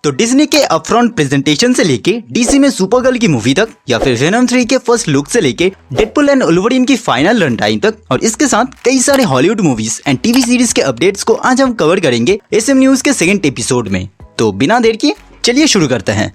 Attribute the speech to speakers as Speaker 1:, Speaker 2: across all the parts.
Speaker 1: तो डिज्नी के upfront presentation से लेके डीसी में सुपरगर्ल की मूवी तक, या फिर वेनम 3 के फर्स्ट लुक से लेके डेडपुल एंड वुल्वरीन की फाइनल रन टाइम तक, और इसके साथ कई सारे Hollywood movies and TV series के अपडेट्स को आज हम कवर करेंगे एसएम न्यूज के सेकंड एपिसोड में। तो बिना देर किए चलिए शुरू करते हैं।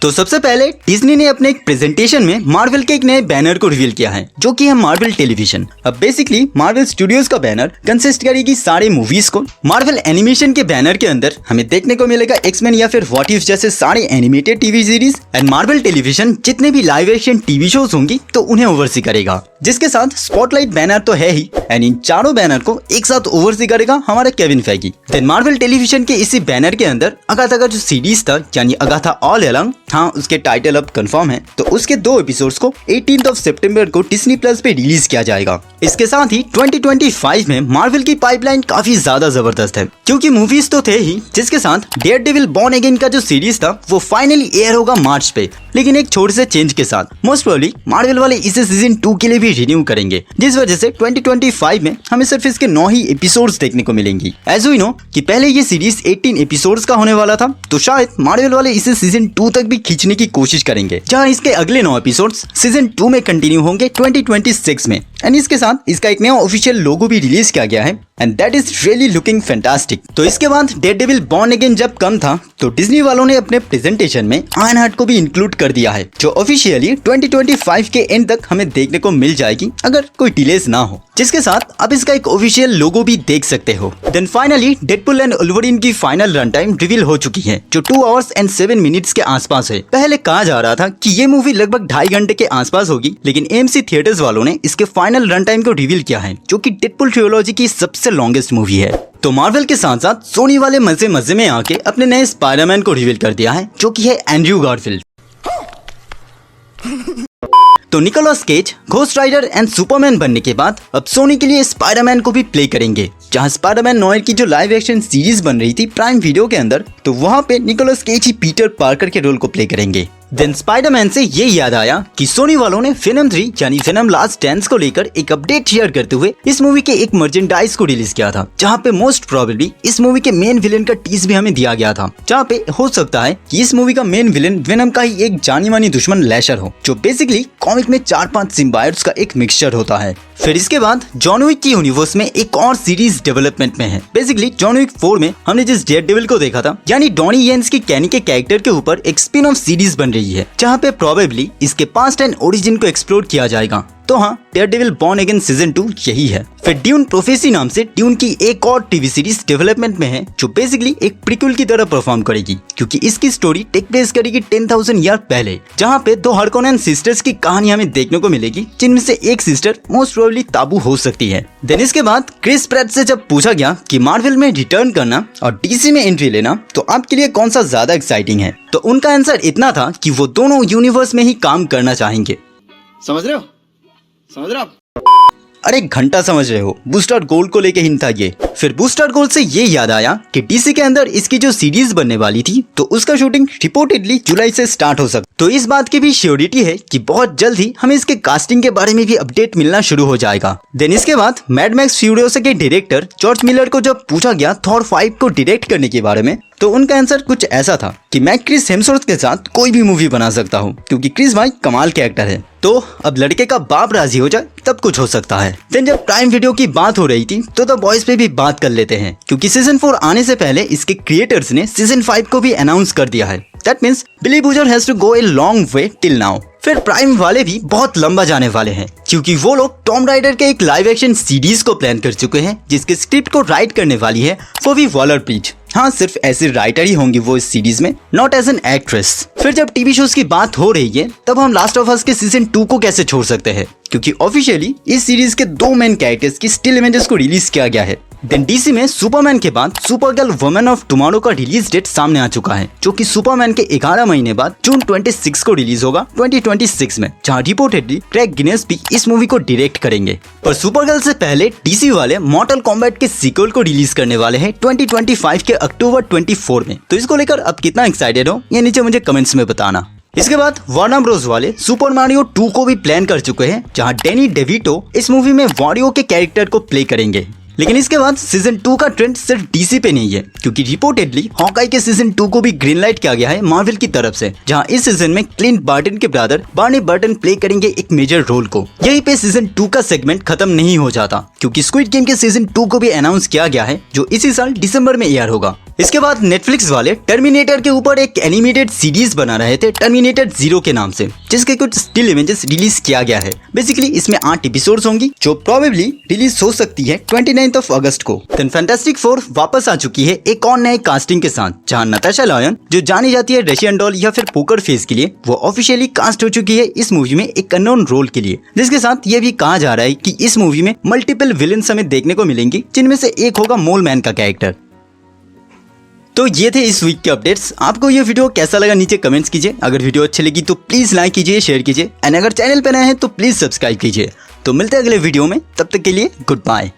Speaker 1: तो सबसे पहले डिज्नी ने अपने एक प्रेजेंटेशन में मार्वल के एक नए बैनर को रिवील किया है, जो कि है मार्वल टेलीविजन। अब बेसिकली मार्वल स्टूडियोज का बैनर कंसिस्ट करेगी सारे मूवीज को। मार्वल एनिमेशन के बैनर के अंदर हमें देखने को मिलेगा एक्समैन या फिर व्हाट इफ जैसे सारे animated TV series, and Marvel television जितने भी लाइव एक्शन टीवी शोज होंगी तो उन्हें ओवरसी करेगा, जिसके साथ स्पॉटलाइट बैनर तो है ही, एंड इन चारों बैनर को एक साथ ओवरसी करेगा हमारा केविन फैगी। देन मार्वल टेलीविजन के इसी बैनर के अंदर अगाथा का जो सीरीज था यानी अगाथा ऑल अलोंग, हाँ उसके टाइटल अब कंफर्म है, तो उसके 2 एपिसोड्स को 18 सितंबर को डिज्नी प्लस पे रिलीज किया जाएगा। इसके साथ ही 2025 में मार्वल की पाइपलाइन काफी ज्यादा जबरदस्त है, क्योंकि मूवीज तो थे ही, जिसके साथ डेयरडेविल बॉर्न अगेन का जो सीरीज था वो फाइनली एयर होगा मार्च पे, लेकिन एक छोटे से चेंज के साथ। मोस्ट प्रोबेबली मार्वल वाले इसे सीजन 2 के लिए भी रिन्यू करेंगे, जिस वजह से 2025 में हमें सिर्फ इसके 9 ही एपिसोड्स देखने को मिलेंगी। एज वी नो कि पहले ये सीरीज 18 एपिसोड्स का होने वाला था, तो शायद मार्वल वाले इसे सीजन 2 तक भी खींचने की कोशिश करेंगे, जहां इसके अगले 9 एपिसोड्स सीजन 2 में कंटिन्यू होंगे 2026 में। एंड इसके साथ इसका एक नया ऑफिशियल लोगो भी रिलीज किया गया है, and that is really looking fantastic. तो इसके बाद डेयरडेविल बॉर्न अगेन जब कम था, तो डिज्नी वालों ने अपने प्रेजेंटेशन में आयरन हार्ट को भी इंक्लूड कर दिया है, जो ऑफिशियली 2025 के एंड तक हमें देखने को मिल जाएगी अगर कोई डिलेज ना हो, जिसके साथ अब इसका एक ऑफिशियल लोगो भी देख सकते हो। Then finally Deadpool and Wolverine की फाइनल रन टाइम रिवील हो चुकी है, जो 2 आवर्स एंड 7 मिनट्स के आसपास है। पहले कहा जा रहा था कि ये मूवी लगभग 2.5 घंटे के आसपास होगी, लेकिन AMC थिएटर्स वालों ने इसके फाइनल रन टाइम को रिवील किया है, जो कि डेडपुल ट्रियोलॉजी की सबसे लॉन्गेस्ट मूवी है। तो मार्वल के साथ साथ सोनी वाले मजे मजे में आके अपने नए स्पाइडरमैन को रिवील कर दिया है, जो कि है एंड्रयू गारफील्ड। तो Nicolas Cage Ghost Rider and Superman बनने के बाद अब सोनी के लिए स्पाइडरमैन को भी प्ले करेंगे, जहां स्पाइडरमैन नोएल की जो लाइव एक्शन सीरीज बन रही थी प्राइम वीडियो के अंदर, तो वहां पे निकोलस केज ही पीटर पार्कर के रोल को प्ले करेंगे। देन स्पाइडरमैन से ये याद आया कि सोनी वालों ने वेनम 3 यानी वेनम लास्ट डांस को लेकर एक अपडेट शेयर करते हुए इस मूवी के एक मर्चेंडाइज को रिलीज किया था, जहां पे मोस्ट प्रोबेबली इस मूवी के मेन विलेन का टीज भी हमें दिया गया था, जहां पे हो सकता है कि इस मूवी का मेन विलेन वेनम का ही एक जानी मानी दुश्मन लैशर हो, जो बेसिकली कॉमिक में 4-5 सिम्बायोट्स का एक मिक्सचर होता है। फिर इसके बाद जॉन विक की यूनिवर्स में एक और सीरीज डेवलपमेंट में है। बेसिकली जॉन विक 4 में हमने जिस डेयरडेविल को देखा था यानी डॉनी येंस की कैनी के कैरेक्टर के ऊपर एक स्पिन ऑफ सीरीज बन रही है, जहाँ पे प्रोबेबली इसके पास्ट एंड ओरिजिन को एक्सप्लोर किया जाएगा। तो हाँ, डेयरडेविल बॉर्न अगेन सीजन 2 यही है। फिर ड्यून प्रोफेसी नाम से ड्यून की एक और टीवी सीरीज डेवलपमेंट में है, जो बेसिकली एक प्रीक्वल की तरह परफॉर्म करेगी, क्योंकि इसकी स्टोरी टेक प्लेस करेगी 10,000 ईयर पहले, जहाँ पे 2 हार्कोनेन सिस्टर्स की कहानी हमें देखने को मिलेगी, जिनमें से एक सिस्टर मोस्ट प्रोबेबली ताबू हो सकती है। देन इसके बाद क्रिस प्रैट से जब पूछा गया कि मार्वल में रिटर्न करना और डीसी में एंट्री लेना तो आपके लिए कौन सा ज्यादा एक्साइटिंग है, तो उनका आंसर इतना था कि वो दोनों यूनिवर्स में ही काम करना चाहेंगे। समझ रहे हो? अरे घंटा समझ रहे हो, बूस्टर गोल्ड को लेके हिंट था ये। फिर बूस्टर गोल्ड से ये याद आया कि डीसी के अंदर इसकी जो सीरीज बनने वाली थी, तो उसका शूटिंग रिपोर्टेडली जुलाई से स्टार्ट हो सकता, तो इस बात की भी श्योरिटी है कि बहुत जल्द ही हमें इसके कास्टिंग के बारे में भी अपडेट मिलना शुरू हो जाएगा। देन इसके बाद मैड मैक्स फ्यूरियोसा के डायरेक्टर जॉर्ज मिलर को जब पूछा गया थॉर 5 को डायरेक्ट करने के बारे में, तो उनका आंसर कुछ ऐसा था कि मैं क्रिस हेम्सवर्थ के साथ कोई भी मूवी बना सकता हूँ, क्योंकि क्रिस भाई कमाल के एक्टर है। तो अब लड़के का बाप राजी हो जाए तब कुछ हो सकता है। देन जब प्राइम वीडियो की बात हो रही थी, तो द बॉयज पे भी बात कर लेते हैं, क्योंकि सीजन 4 आने से पहले इसके क्रिएटर्स ने सीजन 5 को भी अनाउंस कर दिया है। That means Billy Boozer has to go a long way till now. फिर प्राइम वाले भी बहुत लंबा जाने वाले हैं, क्योंकि वो लोग टॉम राइडर के एक लाइव एक्शन सीरीज को प्लान कर चुके हैं, जिसके स्क्रिप्ट को राइट करने वाली है फोवी वॉलर-ब्रिज। हाँ, सिर्फ ऐसे राइटर ही होंगी वो इस सीरीज में, नॉट एज एन एक्ट्रेस। फिर जब टीवी शोज की बात हो रही है, तब हम लास्ट ऑफ अस के सीजन 2 को कैसे छोड़ सकते हैं, क्योंकि ऑफिशियली इस सीरीज के 2 मेन कैरेक्टर्स की स्टिल इमेजेस को रिलीज किया गया है। देन डीसी में सुपरमैन के बाद सुपरगर्ल वुमेन ऑफ टुमारो का रिलीज डेट सामने आ चुका है, जो कि सुपरमैन के 11 महीने बाद जून 26 को रिलीज होगा 2026 में, जहां रिपोर्टेडली क्रेग गिनेस भी इस मूवी को डायरेक्ट करेंगे। पर सुपरगर्ल से पहले डीसी वाले मॉर्टल कॉम्बैट के सीक्वल को रिलीज करने वाले हैं 2025 के अक्टूबर 24 में। तो इसको लेकर अब कितना एक्साइटेड हो ये नीचे मुझे कमेंट्स में बताना। इसके बाद वार्नर ब्रोस वाले सुपर मारियो 2 को भी प्लान कर चुके हैं, जहां डैनी डेविटो इस मूवी में वारियो के कैरेक्टर को प्ले करेंगे। लेकिन इसके बाद सीजन 2 का ट्रेंड सिर्फ डीसी पे नहीं है, क्योंकि रिपोर्टेडली हॉकाई के सीजन 2 को भी ग्रीन लाइट किया गया है मार्वल की तरफ से, जहां इस सीजन में क्लिंट बार्टन के ब्रदर बार्नी बर्टन प्ले करेंगे एक मेजर रोल को। यहीं पे सीजन 2 का सेगमेंट खत्म नहीं हो जाता, क्योंकि स्क्विड गेम के सीजन 2 को भी अनाउंस किया गया है, जो इसी साल दिसंबर में एयर होगा। इसके बाद नेटफ्लिक्स वाले टर्मिनेटर के ऊपर एक एनिमेटेड सीरीज बना रहे थे टर्मिनेटर 0 के नाम से, जिसके कुछ स्टिल इमेजेस रिलीज किया गया है। बेसिकली इसमें 8 एपिसोड्स होंगी, जो प्रोबेबली रिलीज हो सकती है 29 अगस्त को। देन फैंटास्टिक फोर वापस आ चुकी है एक और नए कास्टिंग के साथ, जहां नताशा लायन, जो जानी जाती है रशियन डॉल या फिर पोकर फेस के लिए, वो ऑफिशियली कास्ट हो चुकी है इस मूवी में एक अननोन रोल के लिए। जिसके साथ ये भी कहा जा रहा है कि इस मूवी में मल्टीपल विलेंस हमें देखने को मिलेंगी, जिनमें से एक होगा मोल मैन का कैरेक्टर। तो ये थे इस वीक के अपडेट्स। आपको ये वीडियो कैसा लगा नीचे कमेंट्स कीजिए। अगर वीडियो अच्छी लगी तो प्लीज लाइक कीजिए, शेयर कीजिए, एंड अगर चैनल पर नए हैं तो प्लीज सब्सक्राइब कीजिए। तो मिलते हैं अगले वीडियो में, तब तक के लिए गुड बाय।